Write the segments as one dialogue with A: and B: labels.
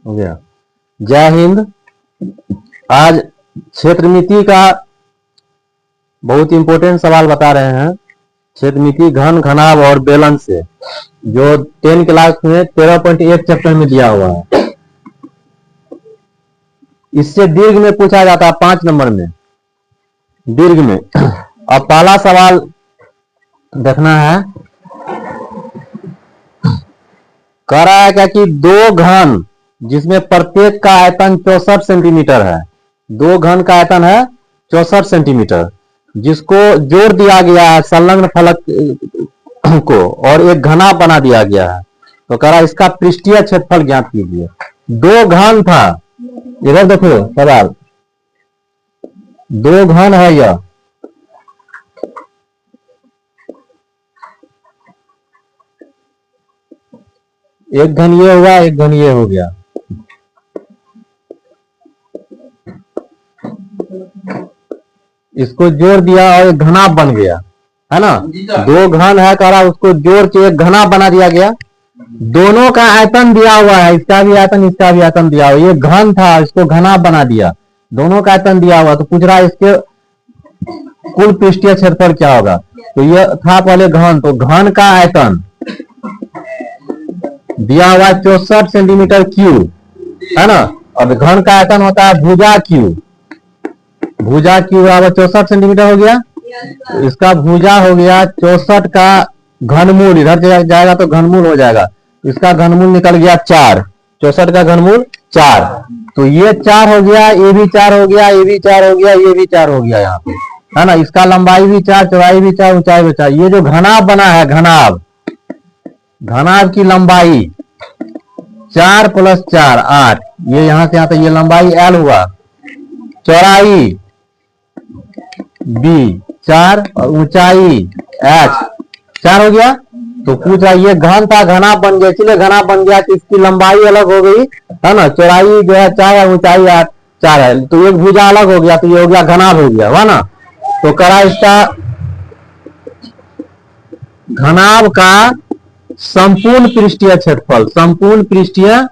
A: हो गया। जय हिंद। आज क्षेत्रमिति का बहुत इंपॉर्टेंट सवाल बता रहे हैं। क्षेत्रमिति घन, घनाभ और बेलन से, जो 10 क्लास में 13.1 चैप्टर में दिया हुआ है। इससे दीर्घ में पूछा जाता है 5 नंबर में, दीर्घ में। अब पहला सवाल देखना है, कह रहा है क्या कि दो घन जिसमें प्रत्येक का आयतन 64 सेंटीमीटर है, दो घन का आयतन है 64 सेंटीमीटर, जिसको जोड़ दिया गया है संलग्न फलक को और एक घना बना दिया गया है। तो कह रहा इसका पृष्ठीय क्षेत्रफल ज्ञात कीजिए। दो घन था, इधर देखो सवाल, दो घन है यह, एक घन ये हुआ, एक घन ये हो गया। इसको जोड़ दिया और एक घना बन गया, है ना। दो घन है कह रहा, उसको जोड़ के एक घना बना दिया गया। दोनों का आयतन दिया हुआ है, इसका भी आयतन इसका भी आयतन दिया हुआ। ये घन था, इसको घना बना दिया, दोनों का आयतन दिया हुआ। तो पूछ रहा है इसके कुल पृष्ठीय क्षेत्रफल क्या होगा। तो ये था पहले घन, तो घन का आयतन दिया हुआ 64 सेंटीमीटर क्यूब, है ना। और घन का आयतन होता है भुजा क्यूब, भुजा क्यूब बराबर 64 सेंटीमीटर हो गया। तो इसका भुजा हो गया 64 का घनमूल, इधर जाएगा तो घनमूल हो जाएगा। इसका घनमूल निकल गया 4, 64 का घनमूल 4। तो ये 4 हो गया, ये भी 4 हो गया, ये भी 4 हो गया, ये भी 4 हो गया यहाँ पे, है ना। इसका लंबाई भी 4, चौड़ाई भी 4, ऊंचाई भी 4। ये जो घनाभ बना है, घनाभ, घनाभ की लंबाई 4 + 4 8, ये यहां से यहां तक ये लंबाई L हुआ, चौड़ाई B 4 और ऊंचाई H 4 हो गया। तो पूछ रहा ये घन था, घना बन गया, इसलिए घना बन गया कि इसकी लंबाई अलग हो गई, है ना। चौड़ाई जो है 4 और ऊंचाई 4 है, तो एक भुजा अलग हो गया, तो ये हो गया घनाभ हो गया, है ना। तो करा इसका घनाभ का संपूर्ण पृष्ठीय क्षेत्रफल, संपूर्ण पृष्ठीय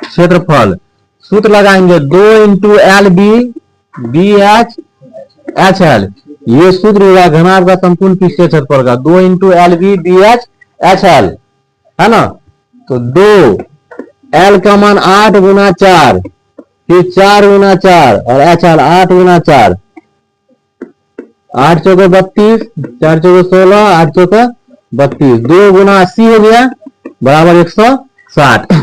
A: क्षेत्रफल सूत्र लगाएंगे 2 × LB BH HL, ये सूत्र होगा घनाभ का संपूर्ण पृष्ठीय क्षेत्रफल का 2 × LB BH HL, है ना। तो 2 L का मान 8 × 4, फिर 4 × 4 और HL 8 × 4, 8 चौके 32, 4 चौके 16, 8 चौके 32, 2 × 80 हो गया बराबर 160।